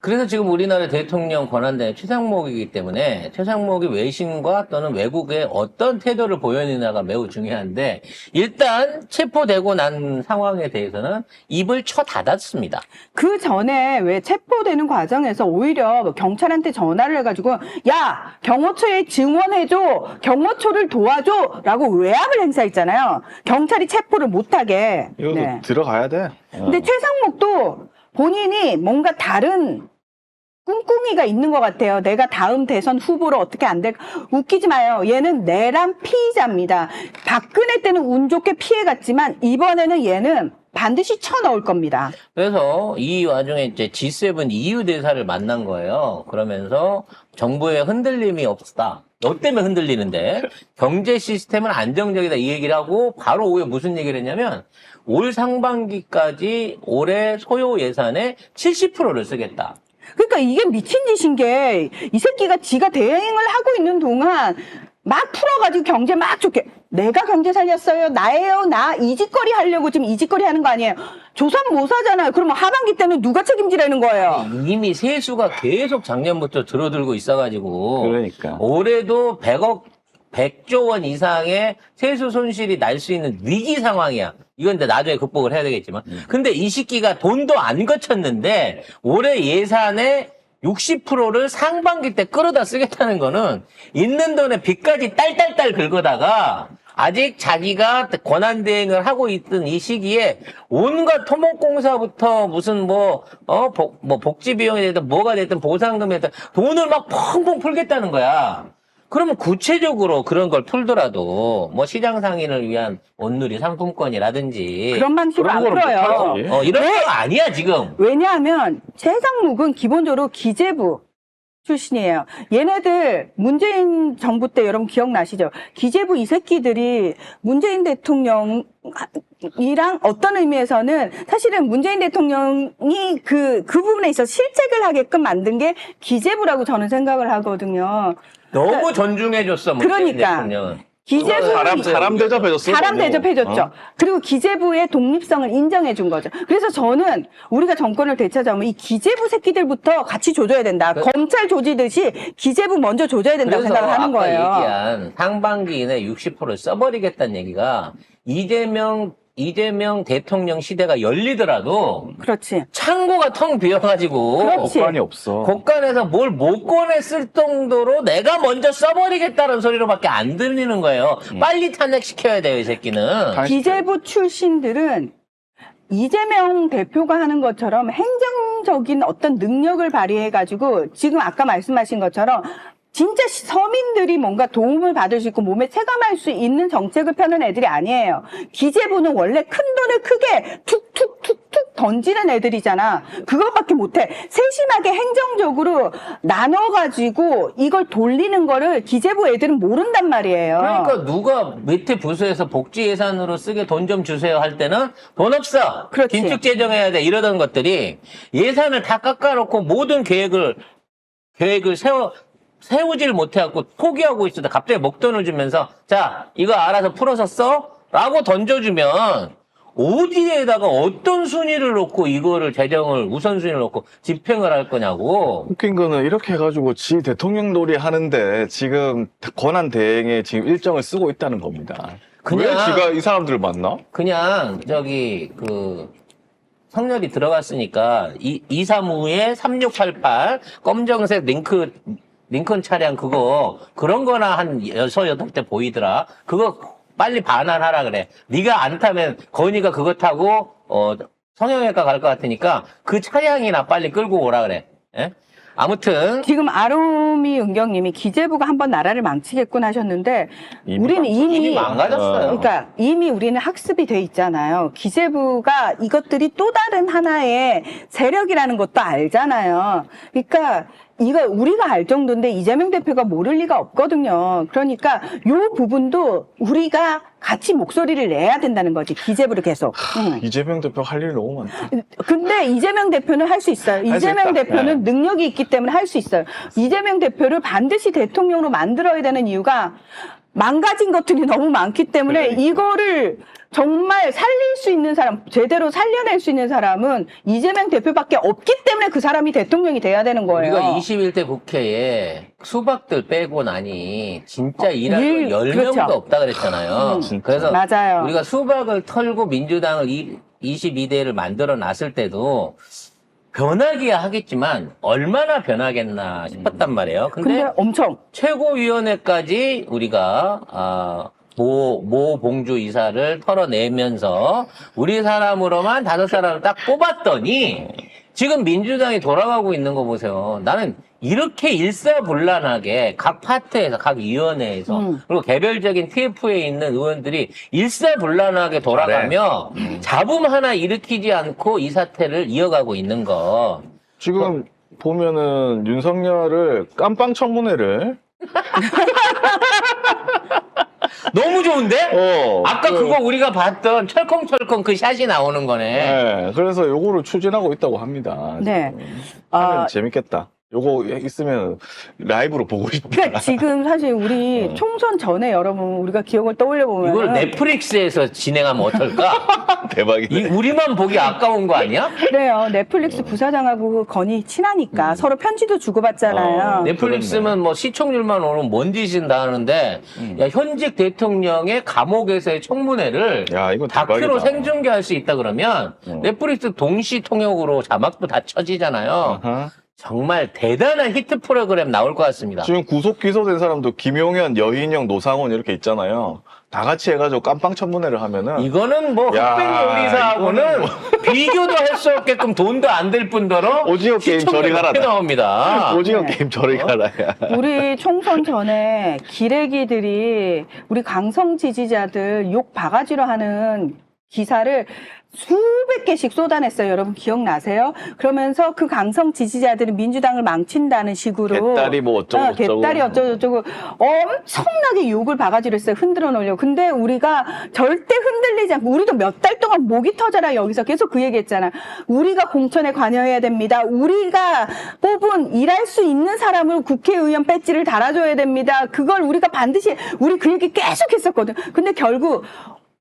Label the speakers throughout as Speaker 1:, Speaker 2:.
Speaker 1: 그래서 지금 우리나라 대통령 권한대행 최상목이기 때문에 최상목이 외신과 또는 외국에 어떤 태도를 보여내느냐가 매우 중요한데 일단 체포되고 난 상황에 대해서는 입을 쳐 닫았습니다.
Speaker 2: 그 전에 왜 체포되는 과정에서 오히려 경찰한테 전화를 해가지고 야 경호처에 증언해줘 경호처를 도와줘라고 외압을 행사했잖아요. 경찰이 체포를 못하게.
Speaker 3: 이거
Speaker 2: 네.
Speaker 3: 들어가야 돼.
Speaker 2: 근데 최상목도 본인이 뭔가 다른 꿍꿍이가 있는 것 같아요. 내가 다음 대선 후보로 어떻게 안 될까. 웃기지 마요. 얘는 내란 피의자입니다. 박근혜 때는 운 좋게 피해갔지만 이번에는 얘는 반드시 쳐넣을 겁니다.
Speaker 1: 그래서 이 와중에 이제 G7 EU 대사를 만난 거예요. 그러면서 정부의 흔들림이 없다. 너 때문에 흔들리는데 경제 시스템은 안정적이다 이 얘기를 하고 바로 오후에 무슨 얘기를 했냐면 올 상반기까지 올해 소요 예산의 70%를 쓰겠다.
Speaker 2: 그러니까 이게 미친 짓인 게 이 새끼가 지가 대행을 하고 있는 동안 막 풀어가지고 경제 막 좋게 내가 경제 살렸어요 나예요 나 이 짓거리 하려고 지금 이 짓거리 하는 거 아니에요. 조선 모사잖아요. 그러면 하반기 때는 누가 책임지라는 거예요.
Speaker 1: 이미 세수가 계속 작년부터 줄어들고 있어가지고
Speaker 3: 그러니까.
Speaker 1: 올해도 100조 원 이상의 세수 손실이 날 수 있는 위기 상황이야. 이건 이제 나중에 극복을 해야 되겠지만. 근데 이 시기가 돈도 안 거쳤는데 올해 예산의 60%를 상반기 때 끌어다 쓰겠다는 거는 있는 돈에 빚까지 딸딸딸 긁어다가 아직 자기가 권한대행을 하고 있던 이 시기에 온갖 토목공사부터 무슨 복지비용이 됐든 뭐가 됐든 보상금이 됐든 돈을 막 펑펑 풀겠다는 거야. 그러면 구체적으로 그런 걸 풀더라도 뭐 시장 상인을 위한 온누리 상품권이라든지
Speaker 2: 그런 방식으로 안
Speaker 3: 그런 거를
Speaker 2: 풀어요.
Speaker 3: 못하지.
Speaker 1: 이런 거 아니야 지금.
Speaker 2: 왜냐하면 최상목은 기본적으로 기재부 출신이에요. 얘네들 문재인 정부 때 여러분 기억나시죠? 기재부 이 새끼들이 문재인 대통령이랑 어떤 의미에서는 사실은 문재인 대통령이 그 부분에 있어서 실책을 하게끔 만든 게 기재부라고 저는 생각을 하거든요.
Speaker 1: 너무 존중해줬어 문재인
Speaker 2: 그러니까.
Speaker 1: 대통령은.
Speaker 2: 기재부
Speaker 3: 사람 대접해줬어.
Speaker 2: 사람 대접해줬죠. 그리고 기재부의 독립성을 인정해준 거죠. 그래서 저는 우리가 정권을 되찾아오면 이 기재부 새끼들부터 같이 조져야 된다. 검찰 조지듯이 기재부 먼저 조져야 된다고
Speaker 1: 그래서
Speaker 2: 생각을 하는
Speaker 1: 아까
Speaker 2: 거예요.
Speaker 1: 얘기한 상반기 이내 60%를 써버리겠다는 얘기가 이재명 대통령 시대가 열리더라도
Speaker 2: 그렇지.
Speaker 1: 창고가 텅 비어가지고
Speaker 2: 그렇지.
Speaker 3: 법관이 없어.
Speaker 1: 국간에서 뭘 못 꺼냈을 정도로 내가 먼저 써버리겠다는 소리로밖에 안 들리는 거예요. 빨리 탄핵시켜야 돼요, 이 새끼는.
Speaker 2: 기재부 출신들은 이재명 대표가 하는 것처럼 행정적인 어떤 능력을 발휘해가지고 지금 아까 말씀하신 것처럼 진짜 서민들이 뭔가 도움을 받을 수 있고 몸에 체감할 수 있는 정책을 펴는 애들이 아니에요. 기재부는 원래 큰 돈을 크게 툭툭툭툭 던지는 애들이잖아. 그것밖에 못해. 세심하게 행정적으로 나눠가지고 이걸 돌리는 거를 기재부 애들은 모른단 말이에요.
Speaker 1: 그러니까 누가 밑에 부서에서 복지 예산으로 쓰게 돈 좀 주세요 할 때는 돈 없어.
Speaker 2: 그렇지.
Speaker 1: 긴축 재정해야 돼. 이러던 것들이 예산을 다 깎아놓고 모든 계획을 세우질 못해갖고 포기하고 있어도 갑자기 목돈을 주면서 자 이거 알아서 풀어서 써? 라고 던져주면 어디에다가 어떤 순위를 놓고 이거를 재정을 우선순위를 놓고 집행을 할 거냐고.
Speaker 3: 웃긴 거는 이렇게 해가지고 지 대통령 놀이 하는데 지금 권한 대행에 지금 일정을 쓰고 있다는 겁니다.
Speaker 1: 그냥-
Speaker 3: 왜 지가 이 사람들을 만나?
Speaker 1: 그냥 성렬이 들어갔으니까 235에 3688 검정색 링컨 차량 그런 거나 한 6, 8대 보이더라. 그거 빨리 반환하라 그래. 네가 안 타면 건이가 그거 타고 성형외과 갈 것 같으니까 그 차량이나 빨리 끌고 오라 그래. 예? 아무튼
Speaker 2: 지금 아로미 은경님이 기재부가 한번 나라를 망치겠군 하셨는데 우리는
Speaker 1: 이미 망가졌어요.
Speaker 2: 그러니까 이미 우리는 학습이 돼 있잖아요. 기재부가 이것들이 또 다른 하나의 세력이라는 것도 알잖아요. 그러니까 이거 우리가 알 정도인데 이재명 대표가 모를 리가 없거든요. 그러니까 요 부분도 우리가 같이 목소리를 내야 된다는 거지. 기재부를 계속.
Speaker 3: 이재명 대표 할 일 너무 많다.
Speaker 2: 근데 이재명 대표는 할 수 있어요.
Speaker 3: 수
Speaker 2: 이재명
Speaker 3: 있다.
Speaker 2: 대표는 능력이 있기 때문에 할 수 있어요. 이재명 대표를 반드시 대통령으로 만들어야 되는 이유가 망가진 것들이 너무 많기 때문에
Speaker 3: 그러니까.
Speaker 2: 이거를 정말 살릴 수 있는 사람, 제대로 살려낼 수 있는 사람은 이재명 대표밖에 없기 때문에 그 사람이 대통령이 돼야 되는 거예요.
Speaker 1: 우리가 21대 국회에 수박들 빼고 나니 진짜 일할 건 10명도
Speaker 2: 그렇죠.
Speaker 1: 없다 그랬잖아요. 그래서
Speaker 2: 맞아요.
Speaker 1: 우리가 수박을 털고 민주당을 22대를 만들어 놨을 때도 변하기야 하겠지만 얼마나 변하겠나 싶었단 말이에요.
Speaker 2: 근데 엄청.
Speaker 1: 최고위원회까지 우리가 모 봉주 이사를 털어내면서 우리 사람으로만 5사람을 딱 뽑았더니 지금 민주당이 돌아가고 있는 거 보세요. 나는 이렇게 일사불란하게 각 파트에서 각 위원회에서 그리고 개별적인 TF에 있는 의원들이 일사불란하게 돌아가며 잡음 하나 일으키지 않고 이 사태를 이어가고 있는 거.
Speaker 3: 지금 보면은 윤석열을 깜빵 청문회를
Speaker 1: 너무 좋은데? 아까
Speaker 3: 그-
Speaker 1: 그거 우리가 봤던 철컹철컹 그 샷이 나오는 거네.
Speaker 3: 네, 그래서 요거를 추진하고 있다고 합니다.
Speaker 2: 네.
Speaker 3: 하면 재밌겠다. 요거 있으면 라이브로 보고 싶다.
Speaker 2: 그러니까 지금 사실 우리 총선 전에 여러분 우리가 기억을 떠올려 보면
Speaker 1: 이걸 넷플릭스에서 진행하면 어떨까?
Speaker 3: 대박이네.
Speaker 1: 우리만 보기 아까운 거 아니야?
Speaker 2: 그래요. 넷플릭스 부사장하고 그 건이 친하니까 서로 편지도 주고받잖아요.
Speaker 1: 넷플릭스면 뭐 시청률만 오르면 뭔 짓인다 하는데 야, 현직 대통령의 감옥에서의 청문회를
Speaker 3: 야, 이거
Speaker 1: 다큐로
Speaker 3: 대박이다.
Speaker 1: 생중계할 수 있다 그러면 넷플릭스 동시 통역으로 자막도 다 쳐지잖아요.
Speaker 3: 아하.
Speaker 1: 정말 대단한 히트 프로그램 나올 것 같습니다.
Speaker 3: 지금 구속 기소된 사람도 김용현, 여인영, 노상원 이렇게 있잖아요. 다 같이 해가지고 깜빵 청문회를 하면은
Speaker 1: 이거는 뭐
Speaker 3: 야,
Speaker 1: 흑백 요리사하고는 비교도 할 수 없게끔 돈도 안 들 뿐더러
Speaker 3: 오징어 게임
Speaker 1: 시청률
Speaker 3: 저리 가라.
Speaker 1: 높게 나옵니다.
Speaker 3: 오징어 게임 저리 가라야.
Speaker 2: 우리 총선 전에 기레기들이 우리 강성 지지자들 욕 바가지로 하는 기사를 수백 개씩 쏟아냈어요. 여러분 기억나세요? 그러면서 그 강성 지지자들은 민주당을 망친다는 식으로
Speaker 3: 개딸이 뭐 어쩌고 저쩌고.
Speaker 2: 개딸이 어쩌고 엄청나게 욕을 바가지로 했어요. 흔들어 놓으려고. 근데 우리가 절대 흔들리지 않고 우리도 몇 달 동안 목이 터져라 여기서 계속 그 얘기했잖아. 우리가 공천에 관여해야 됩니다. 우리가 뽑은 일할 수 있는 사람을 국회의원 배지를 달아줘야 됩니다. 그걸 우리가 반드시 우리 그 얘기 계속 했었거든. 근데 결국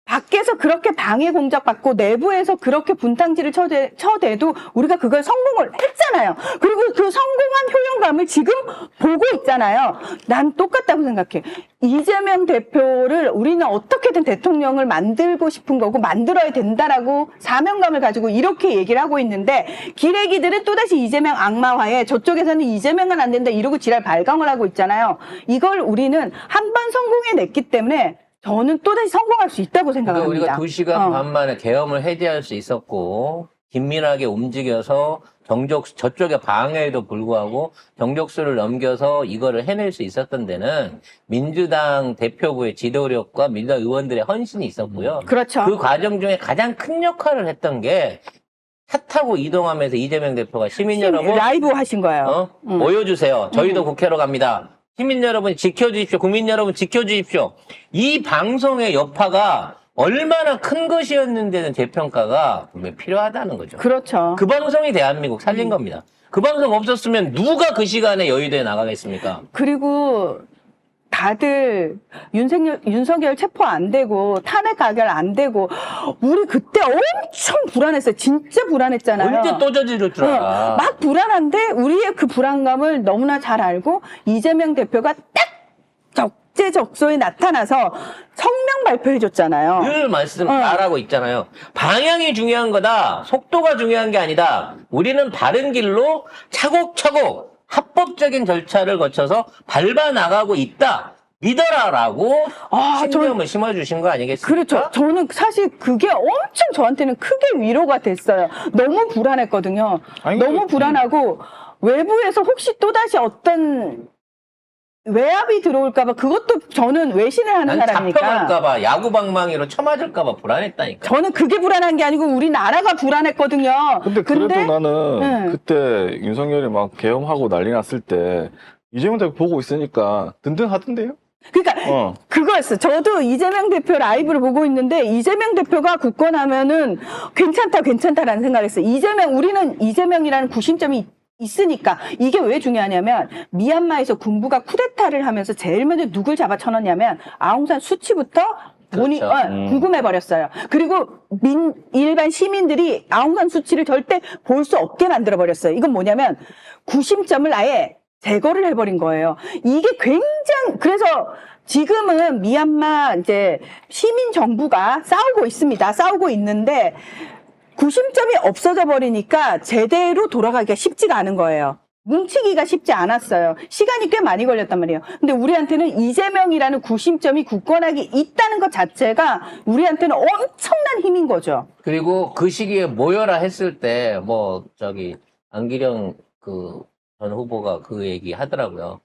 Speaker 2: 밖에서 그렇게 방해 공작받고 내부에서 그렇게 분탕질을 쳐대도 우리가 그걸 성공을 했잖아요. 그리고 그 성공한 효용감을 지금 보고 있잖아요. 난 똑같다고 생각해. 이재명 대표를 우리는 어떻게든 대통령을 만들고 싶은 거고 만들어야 된다라고 사명감을 가지고 이렇게 얘기를 하고 있는데 기레기들은 또다시 이재명 악마화에 저쪽에서는 이재명은 안 된다 이러고 지랄 발광을 하고 있잖아요. 이걸 우리는 한 번 성공해냈기 때문에 저는 또다시 성공할 수 있다고 생각합니다.
Speaker 1: 그러니까 우리가 2시간 반 만에 계엄을 해제할 수 있었고 긴밀하게 움직여서 저쪽의 방해에도 불구하고 정족수를 넘겨서 이거를 해낼 수 있었던 데는 민주당 대표부의 지도력과 민주당 의원들의 헌신이 있었고요.
Speaker 2: 그렇죠.
Speaker 1: 그 과정 중에 가장 큰 역할을 했던 게 차 타고 이동하면서 이재명 대표가 시민 여러분
Speaker 2: 라이브 하신 거예요.
Speaker 1: 모여주세요. 저희도 국회로 갑니다. 시민 여러분 지켜주십시오. 국민 여러분 지켜주십시오. 이 방송의 여파가 얼마나 큰 것이었는데는 재평가가 분명히 필요하다는 거죠.
Speaker 2: 그렇죠.
Speaker 1: 그 방송이 대한민국 살린 겁니다. 그 방송 없었으면 누가 그 시간에 여의도에 나가겠습니까?
Speaker 2: 그리고 다들 윤석열 체포 안 되고 탄핵 가결 안 되고 우리 그때 엄청 불안했어요. 진짜 불안했잖아요.
Speaker 1: 언제 또 저지를 줄 알아.
Speaker 2: 막 불안한데 우리의 그 불안감을 너무나 잘 알고 이재명 대표가 딱 적재적소에 나타나서 성명 발표해줬잖아요.
Speaker 1: 늘 말하고 있잖아요. 방향이 중요한 거다. 속도가 중요한 게 아니다. 우리는 바른 길로 차곡차곡 합법적인 절차를 거쳐서 밟아 나가고 있다. 믿어라라고 신념을 심어주신 거 아니겠습니까?
Speaker 2: 그렇죠. 저는 사실 그게 엄청 저한테는 크게 위로가 됐어요. 너무 불안했거든요.
Speaker 3: 아니,
Speaker 2: 너무 불안하고 외부에서 혹시 또다시 어떤 외압이 들어올까봐 그것도 저는 외신을 하는
Speaker 1: 난
Speaker 2: 사람이니까.
Speaker 1: 잡혀갈까봐 야구방망이로 쳐맞을까봐 불안했다니까.
Speaker 2: 저는 그게 불안한 게 아니고 우리나라가 불안했거든요.
Speaker 3: 근데 그래도 나는
Speaker 2: 네.
Speaker 3: 그때 윤석열이 막 계엄하고 난리 났을 때 이재명 대표 보고 있으니까 든든하던데요?
Speaker 2: 그러니까 그거였어. 저도 이재명 대표 라이브를 보고 있는데 이재명 대표가 굳건하면은 괜찮다라는 생각을 했어요. 우리는 이재명이라는 구심점이 있으니까 이게 왜 중요하냐면 미얀마에서 군부가 쿠데타를 하면서 제일 먼저 누굴 잡아 쳐넣냐면 아웅산 수치부터
Speaker 1: 그렇죠.
Speaker 2: 궁금해버렸어요. 그리고 일반 시민들이 아웅산 수치를 절대 볼 수 없게 만들어버렸어요. 이건 뭐냐면 구심점을 아예 제거를 해버린 거예요. 이게 그래서 지금은 미얀마 이제 시민 정부가 싸우고 있습니다. 싸우고 있는데 구심점이 없어져 버리니까 제대로 돌아가기가 쉽지가 않은 거예요. 뭉치기가 쉽지 않았어요. 시간이 꽤 많이 걸렸단 말이에요. 근데 우리한테는 이재명이라는 구심점이 굳건하게 있다는 것 자체가 우리한테는 엄청난 힘인 거죠.
Speaker 1: 그리고 그 시기에 모여라 했을 때, 안기령 전 후보가 그 얘기 하더라고요.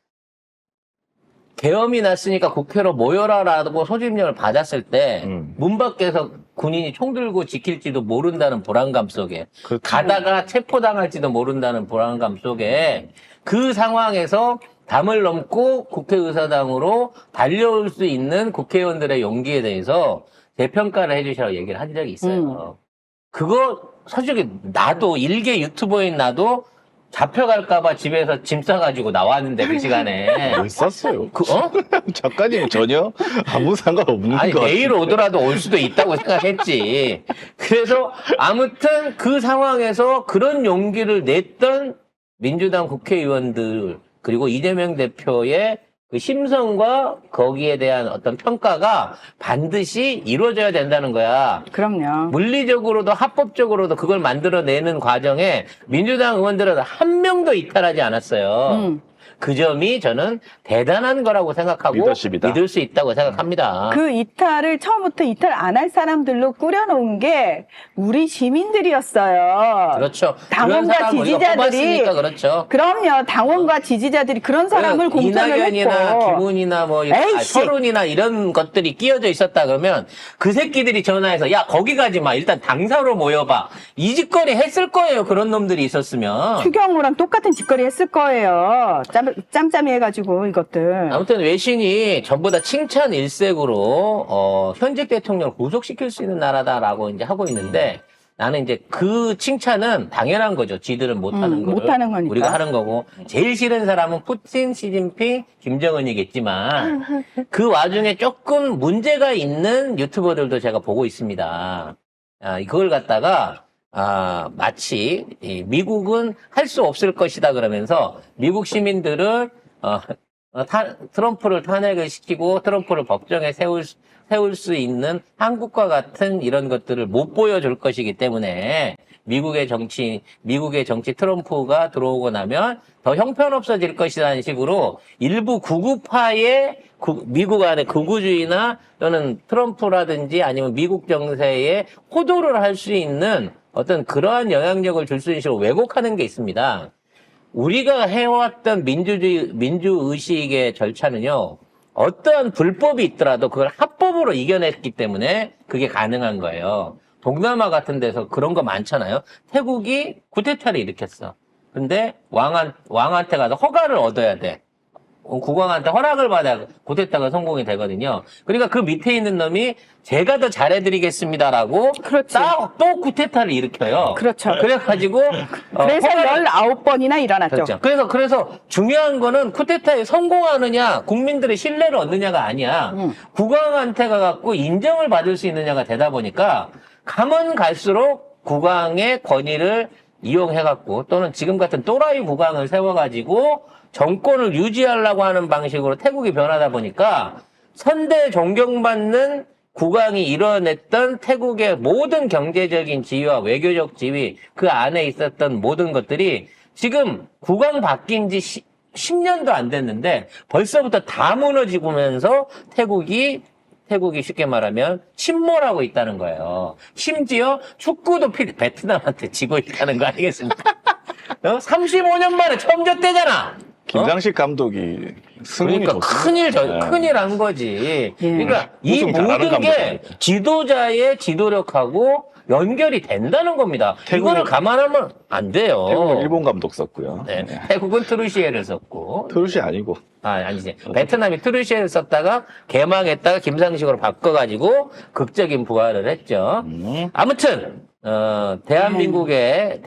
Speaker 1: 계엄이 났으니까 국회로 모여라라고 소집령을 받았을 때, 문 밖에서 군인이 총 들고 지킬지도 모른다는 불안감 속에,
Speaker 3: 그렇죠.
Speaker 1: 가다가 체포당할지도 모른다는 불안감 속에, 그 상황에서 담을 넘고 국회의사당으로 달려올 수 있는 국회의원들의 용기에 대해서 재평가를 해주시라고 얘기를 한 적이 있어요. 그거, 솔직히, 나도, 일개 유튜버인 나도, 잡혀갈까봐 집에서 짐 싸가지고 나왔는데, 그 시간에.
Speaker 3: 왜 쌌어요?
Speaker 1: 어?
Speaker 3: 작가님 전혀 아무 상관없는
Speaker 1: 아니,
Speaker 3: 거
Speaker 1: 내일 오더라도 올 수도 있다고 생각했지. 그래서, 아무튼 그 상황에서 그런 용기를 냈던 민주당 국회의원들, 그리고 이재명 대표의 그 심성과 거기에 대한 어떤 평가가 반드시 이루어져야 된다는 거야.
Speaker 2: 그럼요.
Speaker 1: 물리적으로도 합법적으로도 그걸 만들어내는 과정에 민주당 의원들은 한 명도 이탈하지 않았어요. 그 점이 저는 대단한 거라고 생각하고
Speaker 3: 리더십이다.
Speaker 1: 믿을 수 있다고 생각합니다.
Speaker 2: 그 이탈을 처음부터 이탈 안 할 사람들로 꾸려놓은 게 우리 시민들이었어요.
Speaker 1: 그렇죠. 그런
Speaker 2: 당원과
Speaker 1: 사람 우리가
Speaker 2: 지지자들이
Speaker 1: 뽑았으니까 그렇죠.
Speaker 2: 그럼요. 당원과 지지자들이 그런 사람을 공천을
Speaker 1: 이낙연이나
Speaker 2: 했고
Speaker 1: 김훈이나
Speaker 2: 에이씨.
Speaker 1: 서른이나 이런 것들이 끼어져 있었다 그러면 그 새끼들이 전화해서 야 거기 가지 마 일단 당사로 모여봐 이 짓거리 했을 거예요. 그런 놈들이 있었으면.
Speaker 2: 추경호랑 똑같은 짓거리 했을 거예요. 짬짬이 해가지고 이것들.
Speaker 1: 아무튼 외신이 전부 다 칭찬 일색으로 현직 대통령을 구속시킬 수 있는 나라다라고 이제 하고 있는데 나는 이제 그 칭찬은 당연한 거죠. 지들은 못하는 거를
Speaker 2: 못하는 거니까.
Speaker 1: 우리가 하는 거고 제일 싫은 사람은 푸틴, 시진핑, 김정은이겠지만 그 와중에 조금 문제가 있는 유튜버들도 제가 보고 있습니다. 그걸 갖다가 마치 미국은 할 수 없을 것이다 그러면서 미국 시민들을 트럼프를 탄핵을 시키고 트럼프를 법정에 세울 수 있는 한국과 같은 이런 것들을 못 보여줄 것이기 때문에 미국의 정치 트럼프가 들어오고 나면 더 형편없어질 것이라는 식으로 일부 구구파의 미국 안에 극우주의나 또는 트럼프라든지 아니면 미국 정세에 호도를 할 수 있는 어떤 그러한 영향력을 줄 수 있는 식으로 왜곡하는 게 있습니다. 우리가 해왔던 민주의식의 절차는요, 어떠한 불법이 있더라도 그걸 합법으로 이겨냈기 때문에 그게 가능한 거예요. 동남아 같은 데서 그런 거 많잖아요. 태국이 쿠데타를 일으켰어. 근데 왕한테 가서 허가를 얻어야 돼. 국왕한테 허락을 받아야 쿠데타가 성공이 되거든요. 그러니까 그 밑에 있는 놈이 제가 더 잘해드리겠습니다라고
Speaker 2: 그렇지.
Speaker 1: 또 쿠데타를 일으켜요.
Speaker 2: 그렇죠.
Speaker 1: 그래가지고
Speaker 2: 그래서 19번이나 일어났죠.
Speaker 1: 그렇죠. 그래서 중요한 거는 쿠데타에 성공하느냐, 국민들의 신뢰를 얻느냐가 아니야. 국왕한테 가갖고 인정을 받을 수 있느냐가 되다 보니까 가면 갈수록 국왕의 권위를 이용해갖고 또는 지금 같은 또라이 국왕을 세워가지고 정권을 유지하려고 하는 방식으로 태국이 변하다 보니까 선대 존경받는 국왕이 이뤄냈던 태국의 모든 경제적인 지위와 외교적 지위, 그 안에 있었던 모든 것들이 지금 국왕 바뀐 지 10년도 안 됐는데 벌써부터 다 무너지면서 태국이 쉽게 말하면 침몰하고 있다는 거예요. 심지어 축구도 베트남한테 지고 있다는 거 아니겠습니까? 35년 만에 처음 졌대잖아.
Speaker 3: 김장식 감독이 승운이
Speaker 1: 그러니까 큰일 한 거지.
Speaker 2: 예.
Speaker 1: 그러니까 이
Speaker 3: 우승 잘하는
Speaker 1: 모든 게
Speaker 3: 감독이니까.
Speaker 1: 지도자의 지도력하고 연결이 된다는 겁니다. 이거를 감안하면 안 돼요.
Speaker 3: 태국은 일본 감독 썼고요.
Speaker 1: 네. 태국은 트루시에를 썼고.
Speaker 3: 트롯이 아니고
Speaker 1: 아니지. 베트남이 트루시에를 썼다가 개망했다가 김상식으로 바꿔가지고 극적인 부활을 했죠. 아무튼, 대한민국의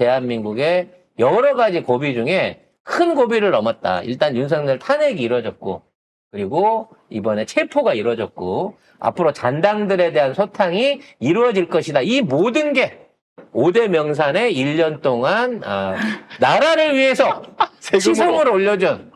Speaker 1: 여러 가지 고비 중에 큰 고비를 넘었다. 일단 윤석열 탄핵이 이루어졌고, 그리고 이번에 체포가 이루어졌고 앞으로 잔당들에 대한 소탕이 이루어질 것이다. 이 모든 게 5대 명산에 1년 동안 나라를 위해서
Speaker 3: 세금으로.
Speaker 1: 치성을 올려준,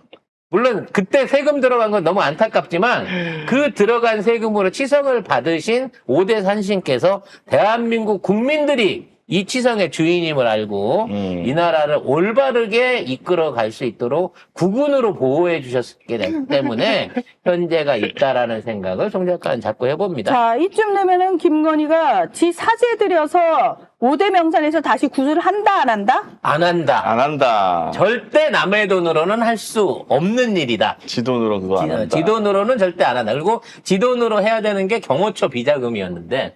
Speaker 1: 물론 그때 세금 들어간 건 너무 안타깝지만 그 들어간 세금으로 치성을 받으신 5대 산신께서 대한민국 국민들이 이 치성의 주인임을 알고 이 나라를 올바르게 이끌어 갈 수 있도록 국군으로 보호해 주셨기 때문에 현재가 있다라는 생각을 송 작가는 자꾸 해봅니다.
Speaker 2: 자, 이쯤 되면은 김건희가 지 사죄 드려서 5대 명산에서 다시 구술을 한다, 안 한다?
Speaker 1: 안 한다.
Speaker 3: 안 한다.
Speaker 1: 절대 남의 돈으로는 할 수 없는 일이다.
Speaker 3: 지 돈으로 그거 안 한다.
Speaker 1: 지 돈으로는 절대 안 한다. 그리고 지 돈으로 해야 되는 게 경호처 비자금이었는데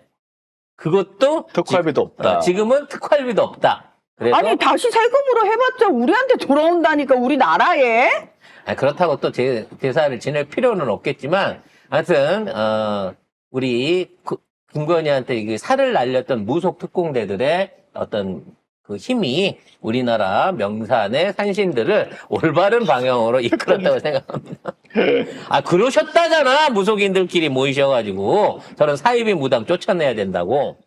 Speaker 1: 그것도
Speaker 3: 특활비도 없다.
Speaker 1: 지금은 특활비도 없다. 그래서
Speaker 2: 아니, 다시 세금으로 해봤자 우리한테 돌아온다니까, 우리나라에?
Speaker 1: 그렇다고 또 제사를 지낼 필요는 없겠지만 하여튼 우리 김건희한테 이게 살을 날렸던 무속 특공대들의 어떤 그 힘이 우리나라 명산의 산신들을 올바른 방향으로 이끌었다고 생각합니다. 그러셨다잖아. 무속인들끼리 모이셔가지고 저런 사이비 무당 쫓아내야 된다고.